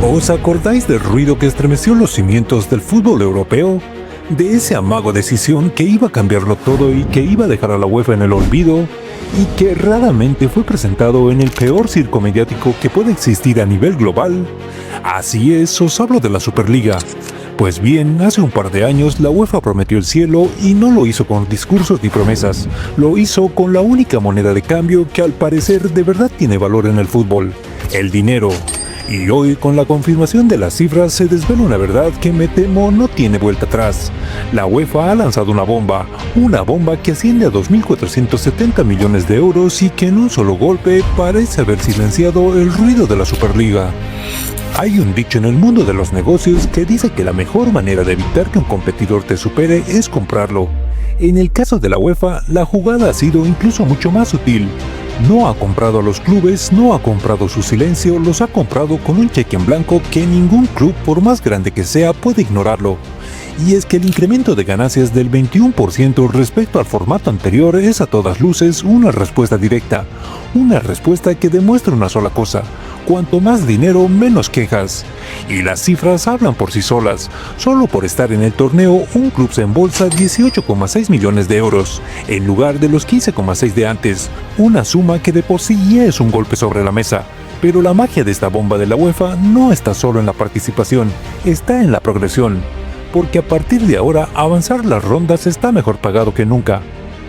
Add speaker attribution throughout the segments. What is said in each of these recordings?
Speaker 1: ¿Os acordáis del ruido que estremeció los cimientos del fútbol europeo? De ese amago decisión que iba a cambiarlo todo y que iba a dejar a la UEFA en el olvido, y que raramente fue presentado en el peor circo mediático que puede existir a nivel global. Así es, os hablo de la Superliga. Pues bien, hace un par de años la UEFA prometió el cielo y no lo hizo con discursos ni promesas, lo hizo con la única moneda de cambio que al parecer de verdad tiene valor en el fútbol: el dinero. Y hoy, con la confirmación de las cifras, se desvela una verdad que me temo no tiene vuelta atrás. La UEFA ha lanzado una bomba que asciende a 2.470 millones de euros y que en un solo golpe parece haber silenciado el ruido de la Superliga. Hay un dicho en el mundo de los negocios que dice que la mejor manera de evitar que un competidor te supere es comprarlo. En el caso de la UEFA, la jugada ha sido incluso mucho más sutil. No ha comprado a los clubes, no ha comprado su silencio, los ha comprado con un cheque en blanco que ningún club, por más grande que sea, puede ignorarlo. Y es que el incremento de ganancias del 21% respecto al formato anterior es a todas luces una respuesta directa, una respuesta que demuestra una sola cosa: cuanto más dinero, menos quejas. Y las cifras hablan por sí solas. Solo por estar en el torneo, un club se embolsa 18,6 millones de euros, en lugar de los 15,6 de antes, una suma que de por sí ya es un golpe sobre la mesa. Pero la magia de esta bomba de la UEFA no está solo en la participación, está en la progresión. Porque a partir de ahora, avanzar las rondas está mejor pagado que nunca.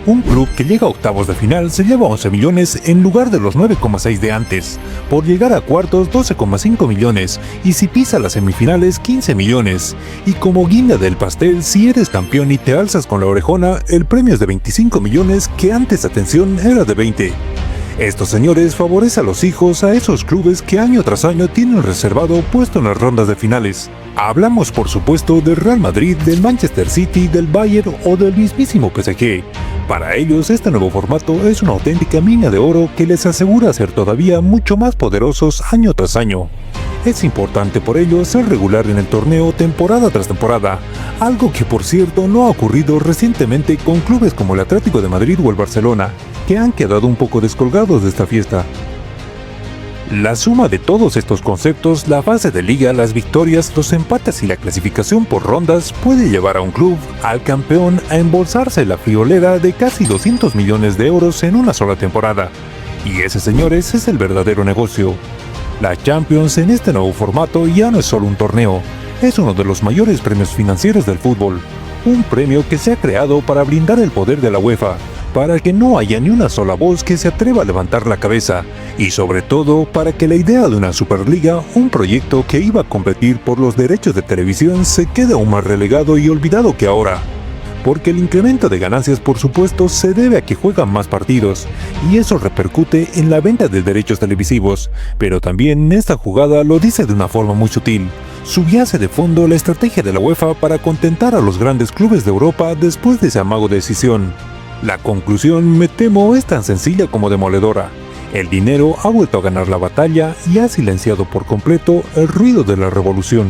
Speaker 1: Un club que llega a octavos de final se lleva 11 millones en lugar de los 9,6 de antes. Por llegar a cuartos, 12,5 millones. Y si pisa las semifinales, 15 millones. Y como guinda del pastel, si eres campeón y te alzas con la orejona, el premio es de 25 millones, que antes, atención, era de 20. Estos señores favorecen a los hijos a esos clubes que año tras año tienen reservado puesto en las rondas de finales. Hablamos por supuesto del Real Madrid, del Manchester City, del Bayern o del mismísimo PSG. Para ellos este nuevo formato es una auténtica mina de oro que les asegura ser todavía mucho más poderosos año tras año. Es importante por ello ser regular en el torneo temporada tras temporada, algo que por cierto no ha ocurrido recientemente con clubes como el Atlético de Madrid o el Barcelona, que han quedado un poco descolgados de esta fiesta. La suma de todos estos conceptos, la fase de liga, las victorias, los empates y la clasificación por rondas, puede llevar a un club, al campeón, a embolsarse la friolera de casi 200 millones de euros en una sola temporada. Y ese, señores, es el verdadero negocio. La Champions en este nuevo formato ya no es solo un torneo, es uno de los mayores premios financieros del fútbol. Un premio que se ha creado para blindar el poder de la UEFA, para que no haya ni una sola voz que se atreva a levantar la cabeza, y sobre todo para que la idea de una Superliga, un proyecto que iba a competir por los derechos de televisión, se quede aún más relegado y olvidado que ahora. Porque el incremento de ganancias, por supuesto, se debe a que juegan más partidos, y eso repercute en la venta de derechos televisivos, pero también esta jugada lo dice de una forma muy sutil. Subyace de fondo la estrategia de la UEFA para contentar a los grandes clubes de Europa después de ese amago de decisión. La conclusión, me temo, es tan sencilla como demoledora. El dinero ha vuelto a ganar la batalla y ha silenciado por completo el ruido de la revolución.